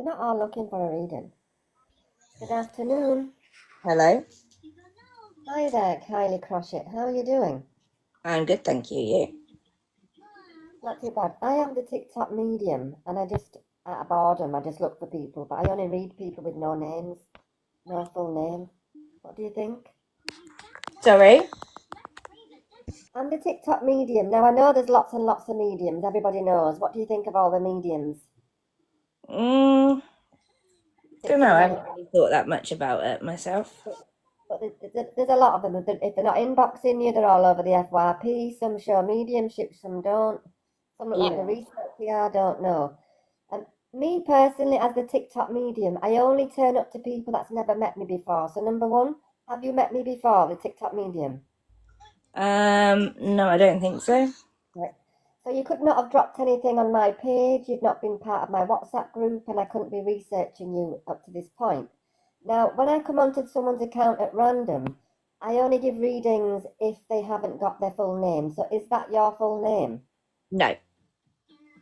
not all looking for a reading. Good afternoon. Hello, Hi there, Kylie Crochett. How are you doing? I'm good, thank you. You? Not too bad. I am the TikTok medium, and I just, out of boredom, I just look for people, but I only read people with no names, no full name. What do you think? Sorry? I'm the TikTok medium. Now, I know there's lots and lots of mediums. Everybody knows. What do you think of all the mediums? Don't know. I TikTok, haven't really thought that much about it myself. but there's a lot of them. If they're not inboxing you, they're all over the FYP. Some show mediumship, some don't. Some look like the Yeah. research here, I don't know. Me personally, as the TikTok medium, I only turn up to people that's never met me before. So number one, have you met me before, the TikTok medium? No, I don't think so. Right. So you could not have dropped anything on my page. You've not been part of my WhatsApp group, and I couldn't be researching you up to this point. Now, when I come onto someone's account at random, I only give readings if they haven't got their full name. So is that your full name? No.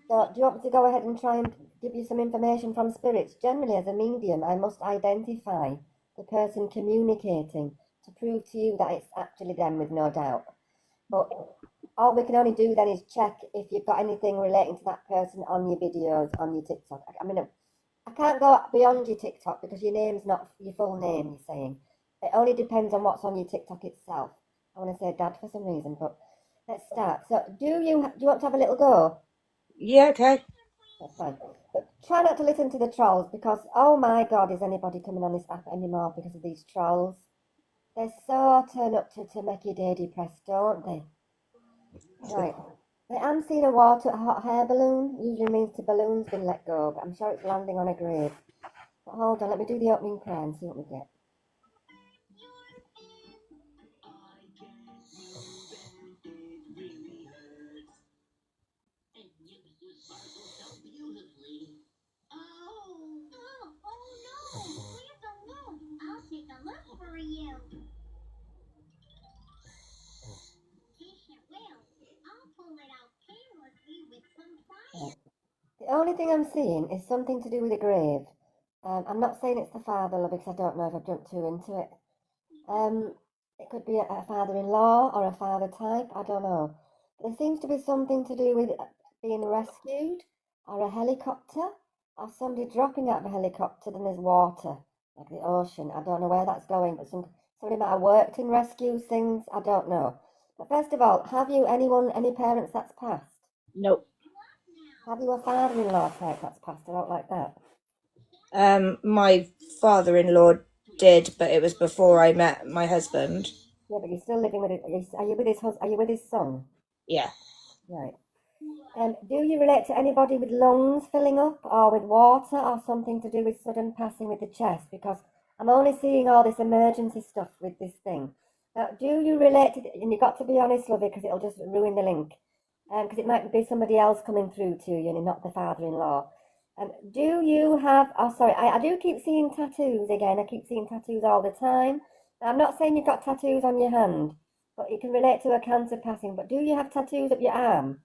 So do you want me to go ahead and try and give you some information from spirits? Generally, as a medium, I must identify the person communicating to prove to you that it's actually them with no doubt. But all we can only do then is check if you've got anything relating to that person on your videos, on your TikTok. I mean, I can't go beyond your TikTok because your name's not your full name, you're saying. It only depends on what's on your TikTok itself. I want to say dad for some reason, but let's start. So do you want to have a little go? Yeah, okay. That's fine. But try not to listen to the trolls because, oh my God, is anybody coming on this app anymore because of these trolls? They so turn up to make your day depressed, don't they? Right. I am seeing a hot air balloon. Usually means the balloon's been let go, but I'm sure it's landing on a grave. But hold on, let me do the opening prayer and see what we get. Right. The only thing I'm seeing is something to do with a grave. I'm not saying it's the father, because I don't know if I've jumped too into it. It could be a father-in-law or a father type, I don't know. But there seems to be something to do with being rescued or a helicopter or somebody dropping out of a helicopter, then there's water, like the ocean. I don't know where that's going, but somebody might have worked in rescue things, I don't know. But first of all, have you any parents that's passed? Nope. Have you a father-in-law type that's passed? I don't like that. My father-in-law did, but it was before I met my husband. Yeah, but you're still living with it. Are you with Are you with his son? Yeah. Right. Do you relate to anybody with lungs filling up or with water or something to do with sudden passing with the chest? Because I'm only seeing all this emergency stuff with this thing. Now, do you relate to, and you've got to be honest, lovey, because it'll just ruin the link. Because it might be somebody else coming through to you and not the father-in-law. Do you have, oh sorry, I do keep seeing tattoos again. I keep seeing tattoos all the time. Now, I'm not saying you've got tattoos on your hand, but it can relate to a cancer passing. But do you have tattoos up your arm?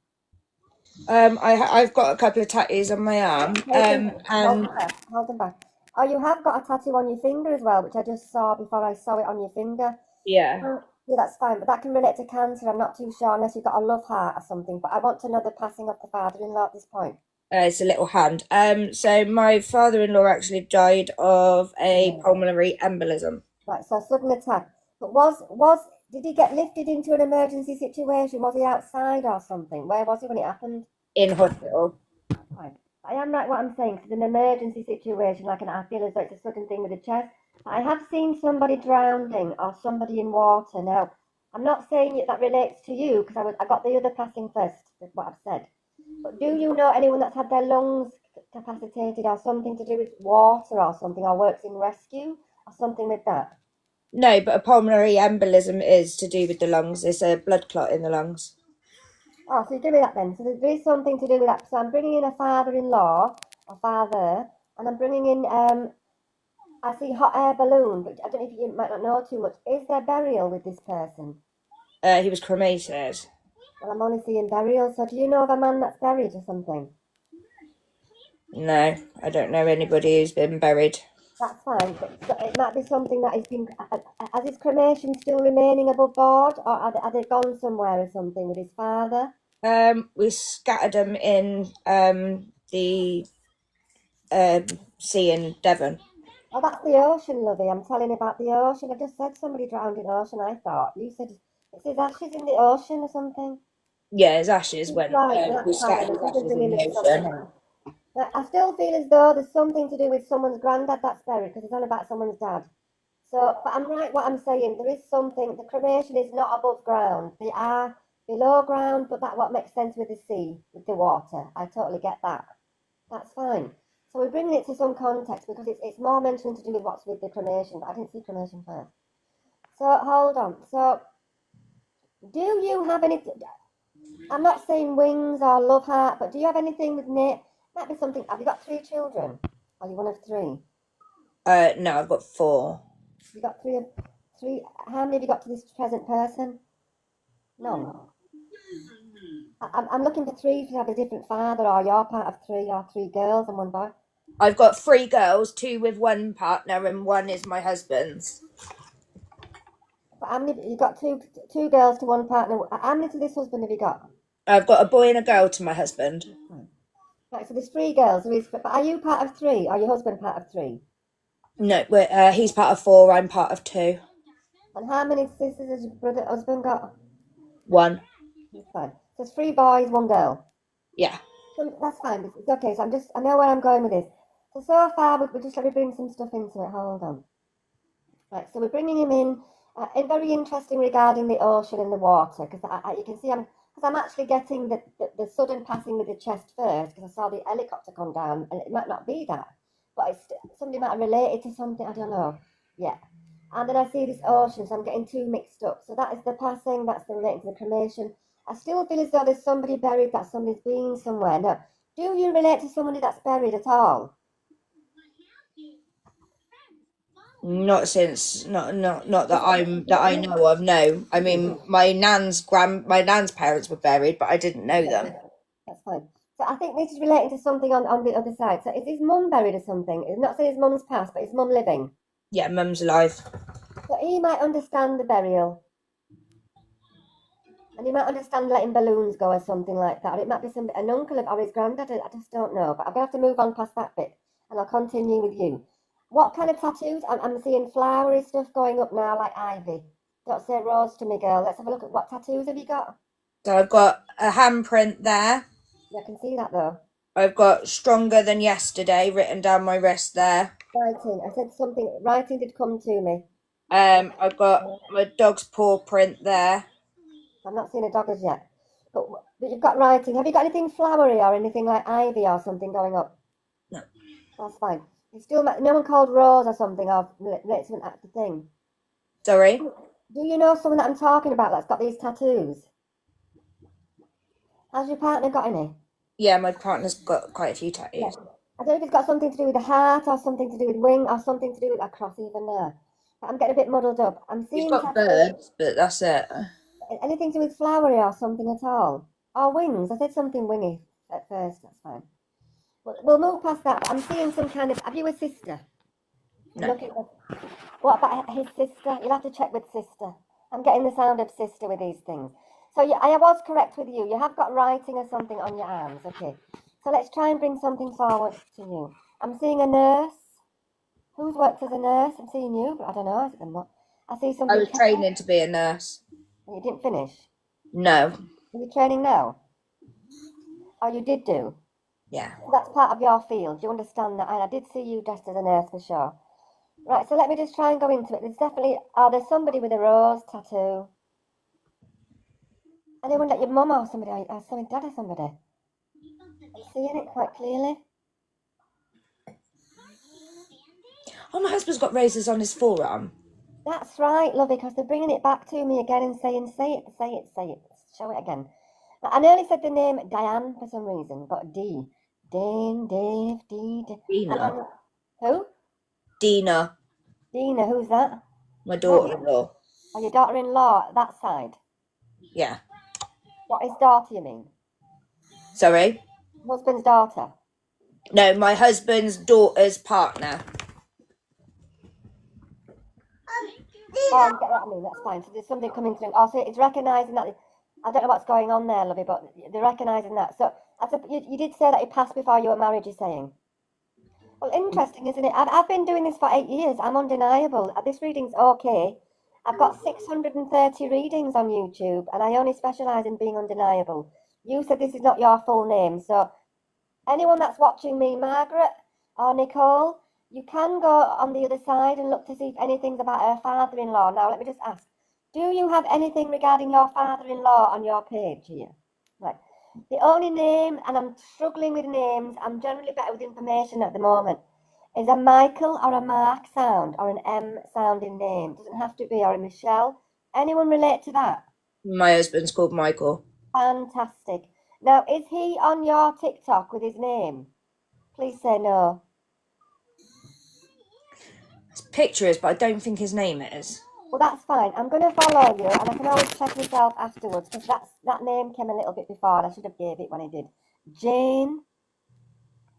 I've got a couple of tattoos on my arm. Hold And them back, hold them back. Oh, you have got a tattoo on your finger as well, which I just saw before I saw it on your finger. yeah, Yeah, that's fine, but that can relate to cancer. I'm not too sure unless you've got a love heart or something. But I want to know the passing of the father-in-law at this point. it's a little hand. So my father-in-law actually died of a Yeah. pulmonary embolism Right, so sudden attack. But was did he get lifted into an emergency situation? Was he outside or something? Where was he when it happened? in hospital. Right. I am right what I'm saying. It's an emergency situation, like an I feel as though it's a sudden thing with the chest. I have seen somebody drowning or somebody in water. Now, I'm not saying that relates to you because I got the other passing first. That's what I've said. But do you know anyone that's had their lungs capacitated or something to do with water or something, or works in rescue or something with that? No, but a pulmonary embolism is to do with the lungs. It's a blood clot in the lungs. Oh, so you do that then. So there is something to do with that. So I'm bringing in a father-in-law, a father, and I'm bringing in I see hot air balloon, but I don't know if you might not know too much. Is there burial with this person? He was cremated. Well, I'm only seeing burial. So do you know of a man that's buried or something? No, I don't know anybody who's been buried. That's fine, but it might be something that has been. Has his cremation still remaining above board, or are they gone somewhere or something with his father? We scattered them in the sea in Devon. Oh, that's the ocean, lovey. I'm telling you about the ocean. I just said somebody drowned in the ocean. I thought you said it's his ashes in the ocean or something. Yeah, his ashes went. Right, We that's fine. scattered I'm his thinking ashes in bringing the this something ocean. else. But I still feel as though there's something to do with someone's granddad that's buried because it's on about someone's dad. So, but I'm right what I'm saying. There is something. The cremation is not above ground. They are below ground, but that what makes sense with the sea, with the water. I totally get that. That's fine. So we're bringing it to some context because it's more mentioned to do with what's with the cremation, but I didn't see cremation first. So hold on. So do you have any? I'm not saying wings or love heart, but do you have anything with Nate? Might be something. Have you got 3 children? Are you one of 3? No, I've got 4. You got three. How many have you got to this present person? None. I'm looking for 3 to have a different father, or you're part of 3, or 3 girls and 1 boy. I've got 3 girls, 2 with one partner, and 1 is my husband's. But how many? You got two girls to 1 partner. How many to this husband have you got? I've got a boy and a girl to my husband. Right, so there's 3 girls. But are you part of 3? Or your husband part of 3? No, he's part of 4. I'm part of 2. And how many sisters has your husband got? 1. That's fine. So it's 3 boys, 1 girl. Yeah. So that's fine. It's okay. So I know where I'm going with this. So far, we just let me bring some stuff into it. Hold on. Right, so we're bringing him in. It's very interesting regarding the ocean and the water because you can see I'm actually getting the sudden passing with the chest first because I saw the helicopter come down and it might not be that, but it's somebody might relate it to something, I don't know. Yeah. And then I see this ocean, so I'm getting 2 mixed up. So that is the passing, that's the relating to the cremation. I still feel as though there's somebody buried, that somebody's been somewhere. Now, do you relate to somebody that's buried at all? Not since, not that I know of. No, I mean my nan's parents were buried, but I didn't know them. That's fine. So I think this is relating to something on the other side. So is his mum buried or something? It's not saying his mum's passed, but his mum living. Yeah, mum's alive. So he might understand the burial. And he might understand letting balloons go or something like that. Or it might be an uncle or his granddad. I just don't know. But I'm going to have to move on past that bit. And I'll continue with you. What kind of tattoos? I'm seeing flowery stuff going up now, like ivy. Don't say rose to me, girl. Let's have a look at what tattoos have you got? So I've got a handprint there. Yeah, I can see that though. I've got stronger than yesterday written down my wrist there. Writing. I said something. Writing did come to me. I've got my dog's paw print there. I'm not seeing a dog as yet. But you've got writing. Have you got anything flowery or anything like ivy or something going up? No. That's fine. You still no one called Rose or something or let's act the thing. Sorry. Do you know someone that I'm talking about that's got these tattoos? Has your partner got any? Yeah, my partner's got quite a few tattoos. Yeah. I don't know if it's got something to do with the heart or something to do with wing or something to do with a cross even there. But I'm getting a bit muddled up. I'm He's seeing got tattoos. birds, but that's it. Anything to do with flowery or something at all? Or wings? I said something wingy at first. That's fine. We'll move past that. I'm seeing some kind of. Have you a sister? No. What about his sister? You'll have to check with sister. I'm getting the sound of sister with these things. So I was correct with you. You have got writing or something on your arms. Okay. So let's try and bring something forward to you. I'm seeing a nurse. Who's worked as a nurse? I'm seeing you, but I don't know. Is it what? I see something. I was training to be a nurse. You didn't finish. No. Are you training now? Oh, you did do. Yeah. That's part of your field. You understand that? And I did see you dressed as a nurse for sure. Right, so let me just try and go into it. There's definitely, there's somebody with a rose tattoo. Anyone like your mum or somebody, or somebody, dad or somebody? I'm seeing it quite clearly. Oh, my husband's got razors on his forearm. That's right, lovey, because they're bringing it back to me again and saying, say it, say it, say it. Show it again. Now, I nearly said the name Diane for some reason, but D. Dane, Dave, D. Dina. Who? Dina. Dina, who's that? My daughter-in-law. Oh, your daughter-in-law, that side? No, my husband's daughter's partner. Oh, you get what I mean, that's fine. So there's something coming through. Also, it's recognising that, I don't know what's going on there, lovey, but they're recognising that. So, you did say that it passed before you were married, you're saying? Well, interesting, isn't it? I've been doing this for 8 years. I'm undeniable. This reading's okay. I've got 630 readings on YouTube, and I only specialise in being undeniable. You said this is not your full name, so anyone that's watching me, Margaret or Nicole, you can go on the other side and look to see if anything's about her father-in-law. Now, let me just ask, do you have anything regarding your father-in-law on your page here? Right. The only name, and I'm struggling with names, I'm generally better with information at the moment, is a Michael or a Mark sound or an M sounding name. Doesn't have to be, or a Michelle. Anyone relate to that? My husband's called Michael. Fantastic. Now, is he on your TikTok with his name? Please say no. His picture is, but I don't think his name is. Well, that's fine. I'm going to follow you, and I can always check myself afterwards, because that name came a little bit before, and I should have gave it when I did. Jane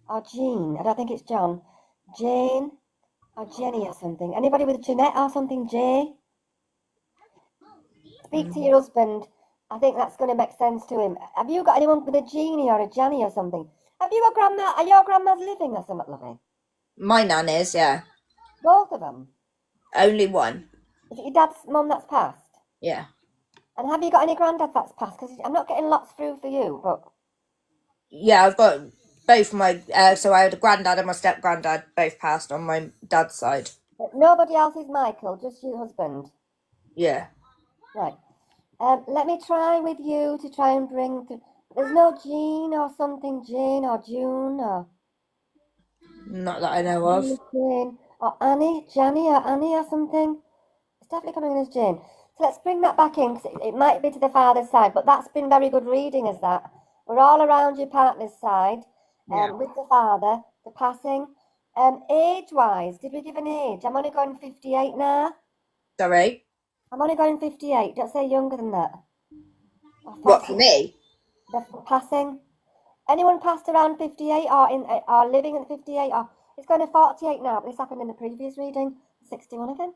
or Jean? I don't think it's John. Jane or Jenny or something. Anybody with Jeanette or something? Jay? Speak to your husband. I think that's going to make sense to him. Have you got anyone with a Jeannie or a Janny or something? Have you a grandma? Are your grandmas living or something, lovey? My nan is, yeah. Both of them? Only one. Is it your dad's mum that's passed? Yeah. And have you got any granddads that's passed? Because I'm not getting lots through for you, but... Yeah, I've got both my, so I had a granddad and my step granddad both passed on my dad's side. But nobody else is Michael, just your husband. Yeah. Right. Let me try with you to try and bring... There's no Jean or something, Jane or June or... Not that I know of. Jane or Annie, Janny or Annie or something. It's definitely coming in as Jane. So let's bring that back in, because it might be to the father's side, but that's been very good reading, is that? We're all around your partner's side, Yeah. with the father, the passing. Age-wise, did we give an age? I'm only going 58 now. Sorry? I'm only going 58. Don't say younger than that. What, for me? The passing. Anyone passed around 58 or living at 58 or it's going to 48 now, but this happened in the previous reading. 61 again.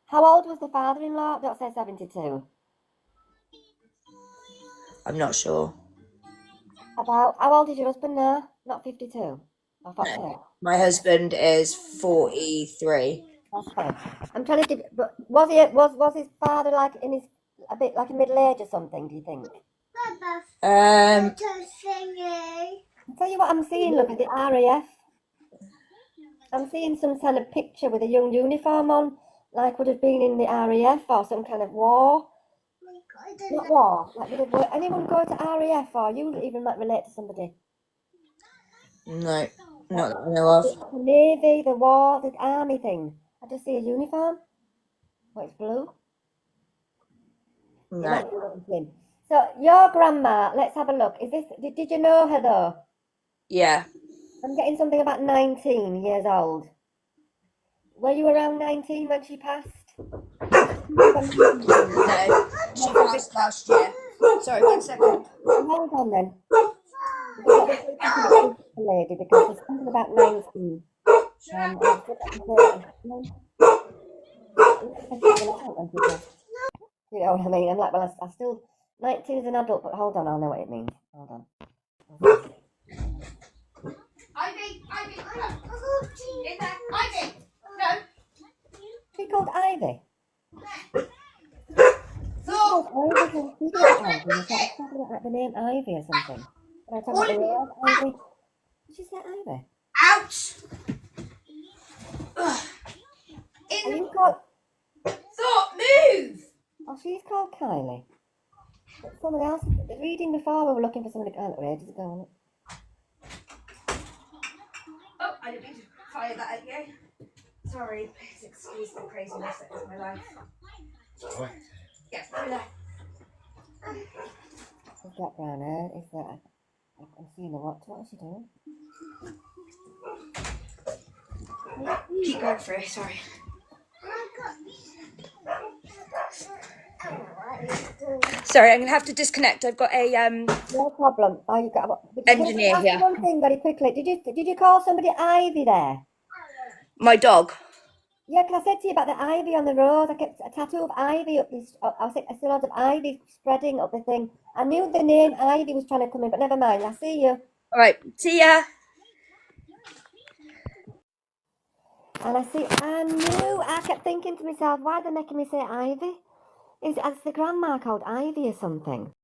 How old was the father-in-law? Don't say 72. I'm not sure. About how old is your husband now? Not 52 or 48. No. My husband is 43. That's fine. I'm trying to give. But was his father like in his a bit like in middle age or something? Do you think? Um. I'll tell you what I'm seeing. Look at the RAF. I'm seeing some kind of picture with a young uniform on, like would have been in the RAF or some kind of war. Not war. Like would have, anyone go to RAF or you even might relate to somebody? No, not that I know of. The Navy, the war, the army thing. I just see a uniform. Oh, it's blue. No. So your grandma, let's have a look. Is this? Did you know her though? Yeah. I'm getting something about 19 years old. Were you around 19 when she passed? No. She passed last year. Sorry, 1 second. Hold on then. Lady, because there's something about 19. You know what I mean? I'm like, well, I still 19 is an adult, but hold on, I'll know what it means. Hold on. Ivy, in there, Ivy, no. She called Ivy. Thor, She called Ivy. I was talking about the name Ivy or something. And I talking about the word Ivy. Did she say Ivy? out. Are you called? Thor, move. Oh, she's called Kylie. But someone else. The reading before we were looking for somebody. Oh, look, ages ago, wasn't it? Oh, I didn't mean to fire that at you. Sorry, please excuse the craziness that is my life. Yeah, over there. She's got brown hair. Is that? I'm seeing the what? What is she doing? Keep going through, sorry. Sorry, I'm gonna have to disconnect. I've got a No problem. Oh, you got. Engineer Ask you here. one thing very quickly. Did you call somebody Ivy there? My dog. Yeah, because I said to you about the ivy on the road. I kept a tattoo of ivy up this. I see a lot of ivy spreading up the thing. I knew the name Ivy was trying to come in, but never mind. I see you. All right, see ya. And I kept thinking to myself, why are they making me say Ivy? Is the grandma called Ivy or something?